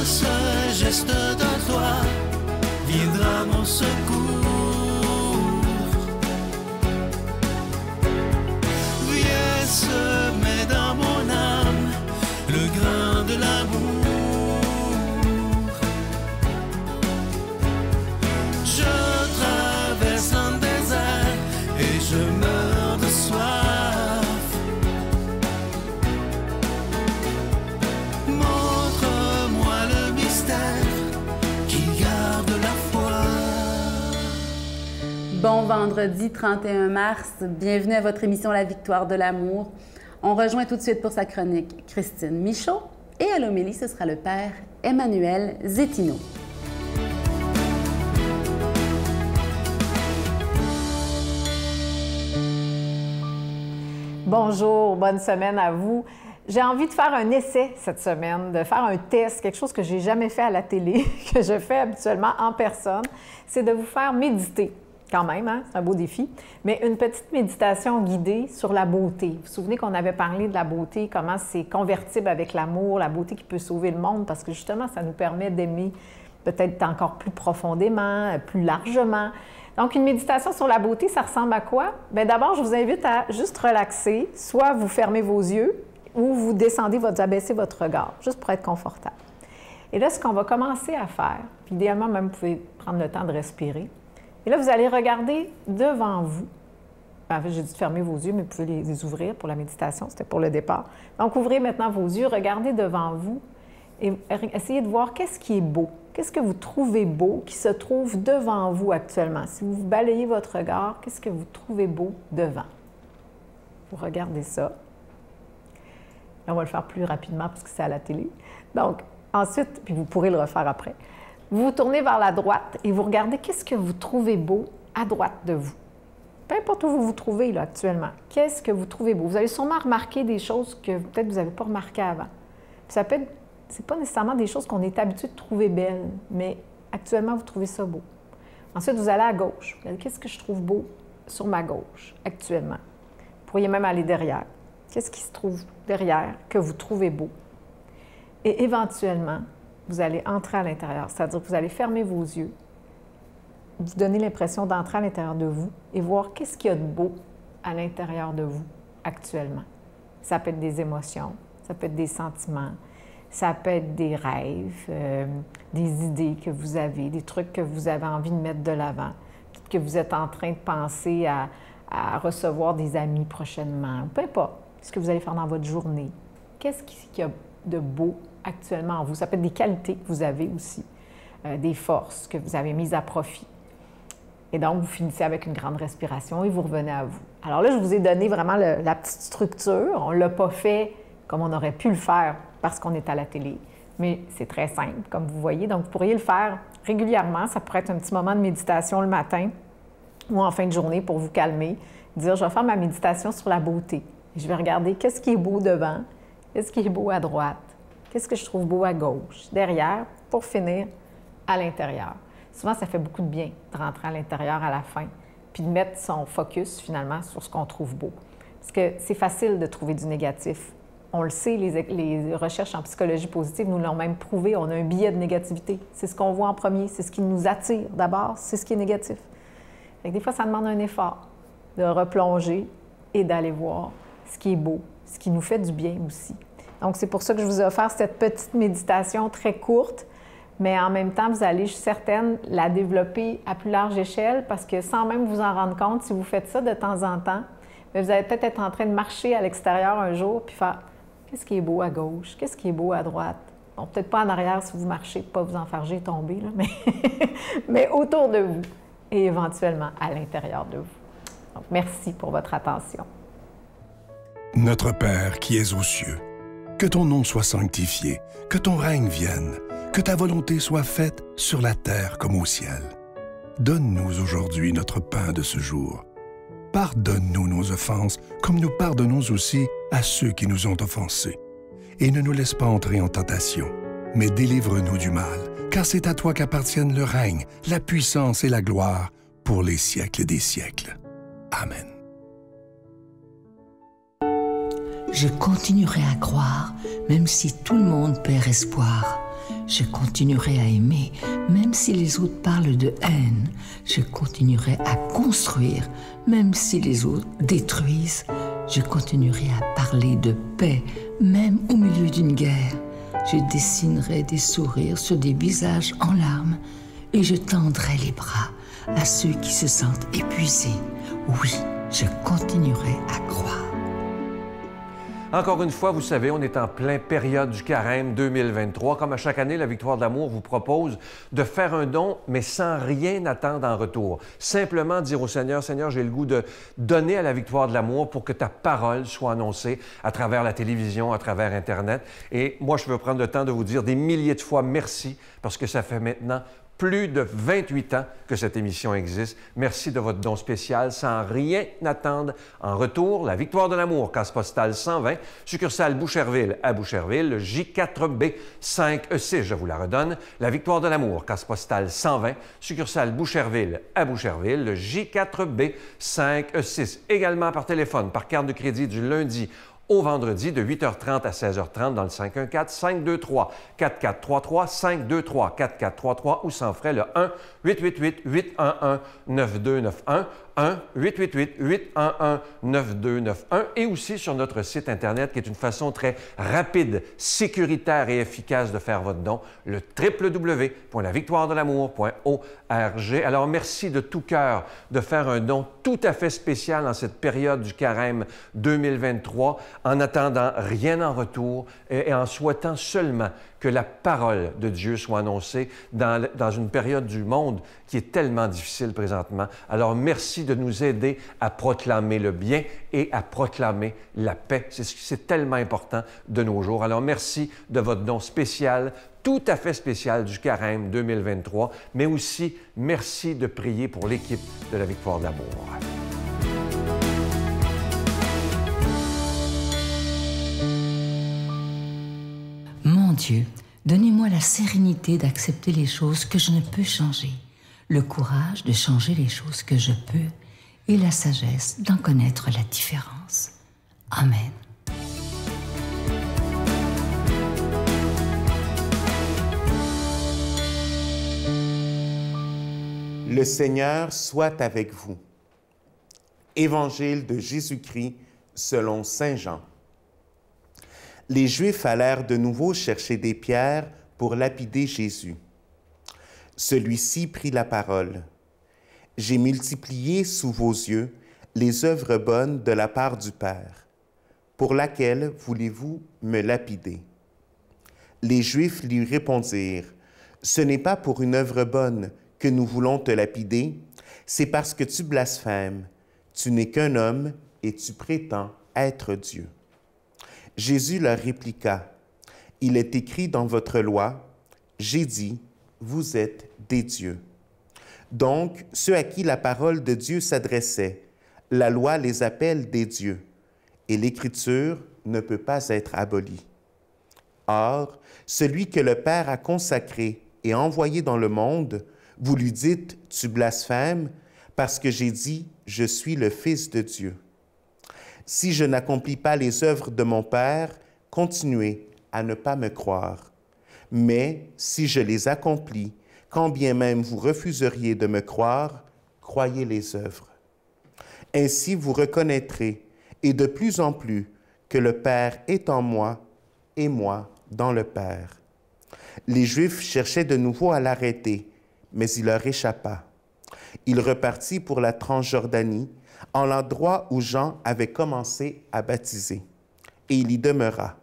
ce geste de toi viendra mon secours. Viens semer dans mon âme le grain de l'amour. Je traverse un désert et je meurs de soif. Montre-moi le mystère qui garde la foi. Bon vendredi 31 mars, bienvenue à votre émission La Victoire de l'amour. On rejoint tout de suite pour sa chronique Christine Michaud et à l'homélie, ce sera le père Emmanuel Zétino. Bonjour, bonne semaine à vous. J'ai envie de faire un essai cette semaine, de faire un test, quelque chose que j'ai jamais fait à la télé, que je fais habituellement en personne, c'est de vous faire méditer. Quand même, hein? C'est un beau défi, mais une petite méditation guidée sur la beauté. Vous vous souvenez qu'on avait parlé de la beauté, comment c'est convertible avec l'amour, la beauté qui peut sauver le monde, parce que justement, ça nous permet d'aimer peut-être encore plus profondément, plus largement. Donc, une méditation sur la beauté, ça ressemble à quoi? Bien, d'abord, je vous invite à juste relaxer, soit vous fermez vos yeux ou vous descendez, vous abaissez votre regard, juste pour être confortable. Et là, ce qu'on va commencer à faire, puis idéalement, même, vous pouvez prendre le temps de respirer. Et là, vous allez regarder devant vous. En fait, j'ai dit de fermer vos yeux, mais vous pouvez les ouvrir pour la méditation. C'était pour le départ. Donc, ouvrez maintenant vos yeux, regardez devant vous et essayez de voir qu'est-ce qui est beau. Qu'est-ce que vous trouvez beau qui se trouve devant vous actuellement? Si vous balayez votre regard, qu'est-ce que vous trouvez beau devant? Vous regardez ça. Et on va le faire plus rapidement parce que c'est à la télé. Donc, ensuite, puis vous pourrez le refaire après. Vous vous tournez vers la droite et vous regardez qu'est-ce que vous trouvez beau à droite de vous. Peu importe où vous vous trouvez là, actuellement, qu'est-ce que vous trouvez beau? Vous allez sûrement remarquer des choses que peut-être vous n'avez pas remarquées avant. Puis ça peut être, c'est pas nécessairement des choses qu'on est habitué de trouver belles, mais actuellement, vous trouvez ça beau. Ensuite, vous allez à gauche. Vous regardez qu'est-ce que je trouve beau sur ma gauche, actuellement. Vous pourriez même aller derrière. Qu'est-ce qui se trouve derrière que vous trouvez beau? Et éventuellement, vous allez entrer à l'intérieur, c'est-à-dire que vous allez fermer vos yeux, vous donner l'impression d'entrer à l'intérieur de vous et voir qu'est-ce qu'il y a de beau à l'intérieur de vous actuellement. Ça peut être des émotions, ça peut être des sentiments, ça peut être des rêves, des idées que vous avez, des trucs que vous avez envie de mettre de l'avant, peut-être que vous êtes en train de penser à recevoir des amis prochainement, peu importe ce que vous allez faire dans votre journée. Qu'est-ce qu'il y a de beau actuellement en vous? Ça peut être des qualités que vous avez aussi, des forces que vous avez mises à profit. Et donc, vous finissez avec une grande respiration et vous revenez à vous. Alors là, je vous ai donné vraiment la petite structure. On ne l'a pas fait comme on aurait pu le faire parce qu'on est à la télé, mais c'est très simple, comme vous voyez. Donc, vous pourriez le faire régulièrement. Ça pourrait être un petit moment de méditation le matin ou en fin de journée pour vous calmer. Dire, je vais faire ma méditation sur la beauté. Et je vais regarder qu'est-ce qui est beau devant, qu'est-ce qui est beau à droite. Qu'est-ce que je trouve beau à gauche, derrière, pour finir à l'intérieur. Souvent, ça fait beaucoup de bien de rentrer à l'intérieur à la fin, puis de mettre son focus, finalement, sur ce qu'on trouve beau. Parce que c'est facile de trouver du négatif. On le sait, les recherches en psychologie positive nous l'ont même prouvé, on a un biais de négativité. C'est ce qu'on voit en premier, c'est ce qui nous attire d'abord, c'est ce qui est négatif. Fait que des fois, ça demande un effort de replonger et d'aller voir ce qui est beau, ce qui nous fait du bien aussi. Donc, c'est pour ça que je vous ai offert cette petite méditation très courte, mais en même temps, vous allez, je suis certaine, la développer à plus large échelle parce que sans même vous en rendre compte, si vous faites ça de temps en temps, bien, vous allez peut-être être en train de marcher à l'extérieur un jour puis faire « Qu'est-ce qui est beau à gauche? Qu'est-ce qui est beau à droite? » Bon, peut-être pas en arrière si vous marchez, pas vous enfarger et tomber, là, mais autour de vous et éventuellement à l'intérieur de vous. Donc, merci pour votre attention. Notre Père qui es aux cieux, que ton nom soit sanctifié, que ton règne vienne, que ta volonté soit faite sur la terre comme au ciel. Donne-nous aujourd'hui notre pain de ce jour. Pardonne-nous nos offenses, comme nous pardonnons aussi à ceux qui nous ont offensés. Et ne nous laisse pas entrer en tentation, mais délivre-nous du mal, car c'est à toi qu'appartiennent le règne, la puissance et la gloire pour les siècles des siècles. Amen. Je continuerai à croire, même si tout le monde perd espoir. Je continuerai à aimer, même si les autres parlent de haine. Je continuerai à construire, même si les autres détruisent. Je continuerai à parler de paix, même au milieu d'une guerre. Je dessinerai des sourires sur des visages en larmes et je tendrai les bras à ceux qui se sentent épuisés. Oui, je continuerai à croire. Encore une fois, vous savez, on est en plein période du carême 2023. Comme à chaque année, la Victoire de l'amour vous propose de faire un don, mais sans rien attendre en retour. Simplement dire au Seigneur, « Seigneur, j'ai le goût de donner à la Victoire de l'amour pour que ta parole soit annoncée à travers la télévision, à travers Internet. » Et moi, je veux prendre le temps de vous dire des milliers de fois merci, parce que ça fait maintenant plus de 28 ans que cette émission existe. Merci de votre don spécial, sans rien attendre en retour. La Victoire de l'amour, case postale 120, succursale Boucherville à Boucherville, le J4B 5E6, je vous la redonne. La Victoire de l'amour, case postale 120, succursale Boucherville à Boucherville, le J4B 5E6. Également par téléphone, par carte de crédit du lundi au vendredi de 8h30 à 16h30 dans le 514-523-4433, 523-4433 ou sans frais le 1-888-811-9291, 1-888-811-9291 et aussi sur notre site Internet qui est une façon très rapide, sécuritaire et efficace de faire votre don, le www.lavictoiredelamour.org. Alors, merci de tout cœur de faire un don tout à fait spécial en cette période du carême 2023, en n'attendant rien en retour et en souhaitant seulement que la parole de Dieu soit annoncée dans une période du monde qui est tellement difficile présentement. Alors, merci de nous aider à proclamer le bien et à proclamer la paix. C'est tellement important de nos jours. Alors, merci de votre don spécial, tout à fait spécial du carême 2023, mais aussi merci de prier pour l'équipe de la Victoire de l'amour. Mon Dieu, donnez-moi la sérénité d'accepter les choses que je ne peux changer, le courage de changer les choses que je peux et la sagesse d'en connaître la différence. Amen. Le Seigneur soit avec vous. Évangile de Jésus-Christ selon Saint Jean. Les Juifs allèrent de nouveau chercher des pierres pour lapider Jésus. Celui-ci prit la parole. « J'ai multiplié sous vos yeux les œuvres bonnes de la part du Père. Pour laquelle voulez-vous me lapider? » Les Juifs lui répondirent, « Ce n'est pas pour une œuvre bonne que nous voulons te lapider, c'est parce que tu blasphèmes. Tu n'es qu'un homme et tu prétends être Dieu. » Jésus leur répliqua, « Il est écrit dans votre loi, j'ai dit, vous êtes des dieux. » Donc, ceux à qui la parole de Dieu s'adressait, la loi les appelle des dieux, et l'Écriture ne peut pas être abolie. Or, celui que le Père a consacré et envoyé dans le monde, vous lui dites, tu blasphèmes, parce que j'ai dit, je suis le Fils de Dieu. Si je n'accomplis pas les œuvres de mon Père, continuez à ne pas me croire. Mais si je les accomplis, quand bien même vous refuseriez de me croire, croyez les œuvres. Ainsi vous reconnaîtrez, et de plus en plus, que le Père est en moi et moi dans le Père. Les Juifs cherchaient de nouveau à l'arrêter, mais il leur échappa. Il repartit pour la Transjordanie, en l'endroit où Jean avait commencé à baptiser, et il y demeura.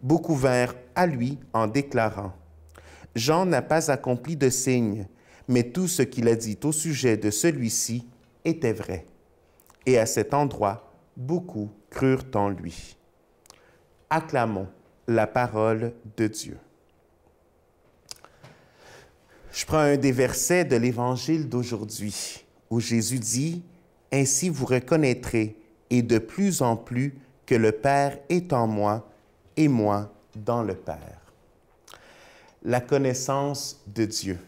Beaucoup vinrent à lui en déclarant, « Jean n'a pas accompli de signe, mais tout ce qu'il a dit au sujet de celui-ci était vrai. » Et à cet endroit, beaucoup crurent en lui. Acclamons la parole de Dieu. Je prends un des versets de l'Évangile d'aujourd'hui, où Jésus dit, « Ainsi vous reconnaîtrez, et de plus en plus, que le Père est en moi, et moi dans le Père. » La connaissance de Dieu.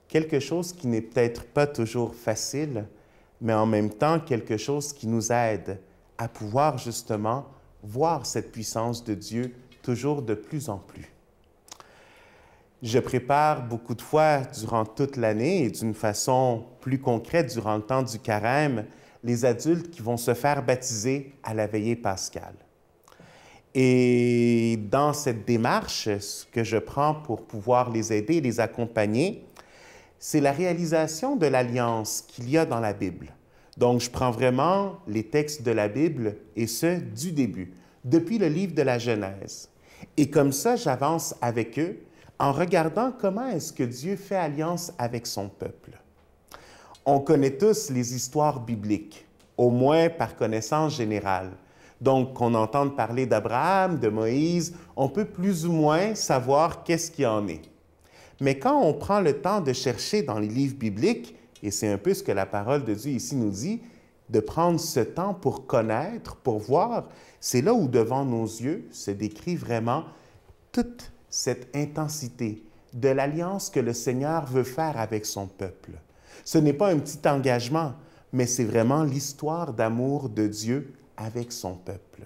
Quelque chose qui n'est peut-être pas toujours facile, mais en même temps quelque chose qui nous aide à pouvoir justement voir cette puissance de Dieu toujours de plus en plus. Je prépare beaucoup de fois durant toute l'année et d'une façon plus concrète durant le temps du carême, les adultes qui vont se faire baptiser à la veillée pascale. Et dans cette démarche, ce que je prends pour pouvoir les aider et les accompagner, c'est la réalisation de l'alliance qu'il y a dans la Bible. Donc, je prends vraiment les textes de la Bible, et ce, du début, depuis le livre de la Genèse. Et comme ça, j'avance avec eux en regardant comment est-ce que Dieu fait alliance avec son peuple. On connaît tous les histoires bibliques, au moins par connaissance générale. Donc, qu'on entende parler d'Abraham, de Moïse, on peut plus ou moins savoir qu'est-ce qu'il en est. Mais quand on prend le temps de chercher dans les livres bibliques, et c'est un peu ce que la parole de Dieu ici nous dit, de prendre ce temps pour connaître, pour voir, c'est là où devant nos yeux se décrit vraiment toute cette intensité de l'alliance que le Seigneur veut faire avec son peuple. Ce n'est pas un petit engagement, mais c'est vraiment l'histoire d'amour de Dieu avec son peuple.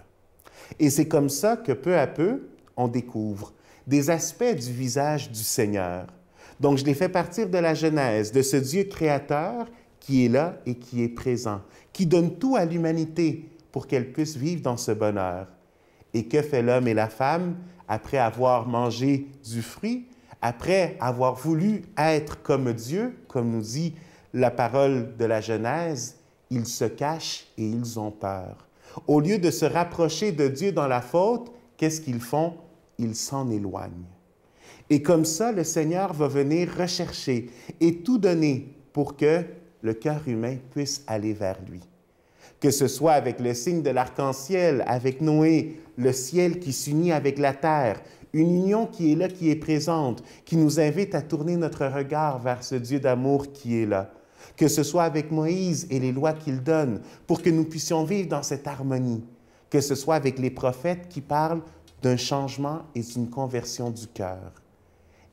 Et c'est comme ça que peu à peu, on découvre des aspects du visage du Seigneur. Donc, je les fais partir de la Genèse, de ce Dieu créateur qui est là et qui est présent, qui donne tout à l'humanité pour qu'elle puisse vivre dans ce bonheur. Et que fait l'homme et la femme après avoir mangé du fruit, après avoir voulu être comme Dieu, comme nous dit la parole de la Genèse, ils se cachent et ils ont peur. Au lieu de se rapprocher de Dieu dans la faute, qu'est-ce qu'ils font? Ils s'en éloignent. Et comme ça, le Seigneur va venir rechercher et tout donner pour que le cœur humain puisse aller vers lui. Que ce soit avec le signe de l'arc-en-ciel, avec Noé, le ciel qui s'unit avec la terre, une union qui est là, qui est présente, qui nous invite à tourner notre regard vers ce Dieu d'amour qui est là. Que ce soit avec Moïse et les lois qu'il donne, pour que nous puissions vivre dans cette harmonie. Que ce soit avec les prophètes qui parlent d'un changement et d'une conversion du cœur.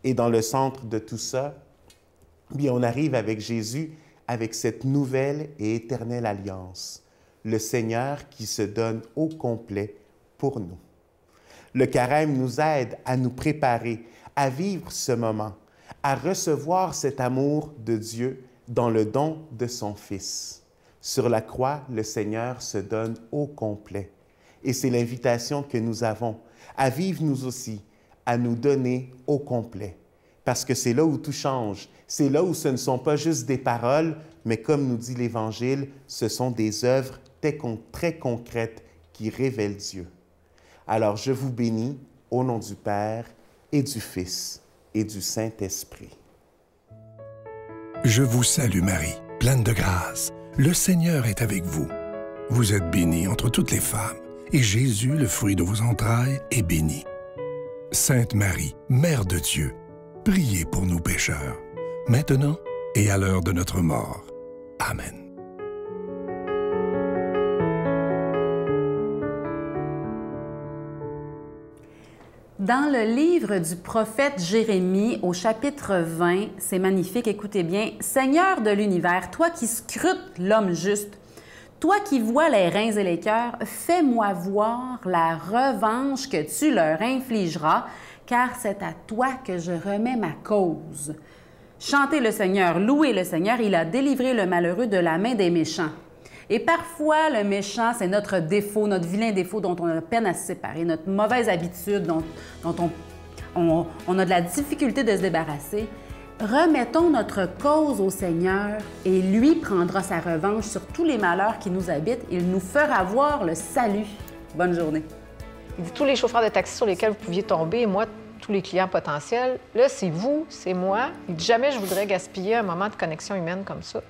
Et dans le centre de tout ça, bien, on arrive avec Jésus, avec cette nouvelle et éternelle alliance. Le Seigneur qui se donne au complet pour nous. Le carême nous aide à nous préparer, à vivre ce moment, à recevoir cet amour de Dieu dans le don de son Fils. Sur la croix, le Seigneur se donne au complet. Et c'est l'invitation que nous avons à vivre nous aussi, à nous donner au complet. Parce que c'est là où tout change. C'est là où ce ne sont pas juste des paroles, mais comme nous dit l'Évangile, ce sont des œuvres très concrètes qui révèlent Dieu. Alors je vous bénis au nom du Père et du Fils et du Saint-Esprit. Je vous salue Marie, pleine de grâce. Le Seigneur est avec vous. Vous êtes bénie entre toutes les femmes, et Jésus, le fruit de vos entrailles, est béni. Sainte Marie, Mère de Dieu, priez pour nous pécheurs, maintenant et à l'heure de notre mort. Amen. Dans le livre du prophète Jérémie, au chapitre 20, c'est magnifique, écoutez bien. « Seigneur de l'univers, toi qui scrutes l'homme juste, toi qui vois les reins et les cœurs, fais-moi voir la revanche que tu leur infligeras, car c'est à toi que je remets ma cause. Chantez le Seigneur, louez le Seigneur, il a délivré le malheureux de la main des méchants. » Et parfois, le méchant, c'est notre défaut, notre vilain défaut dont on a peine à se séparer, notre mauvaise habitude dont on a de la difficulté de se débarrasser. Remettons notre cause au Seigneur et lui prendra sa revanche sur tous les malheurs qui nous habitent. Il nous fera voir le salut. Bonne journée. Il dit tous les chauffeurs de taxi sur lesquels vous pouviez tomber, moi, tous les clients potentiels, là, c'est vous, c'est moi. Il dit jamais je voudrais gaspiller un moment de connexion humaine comme ça.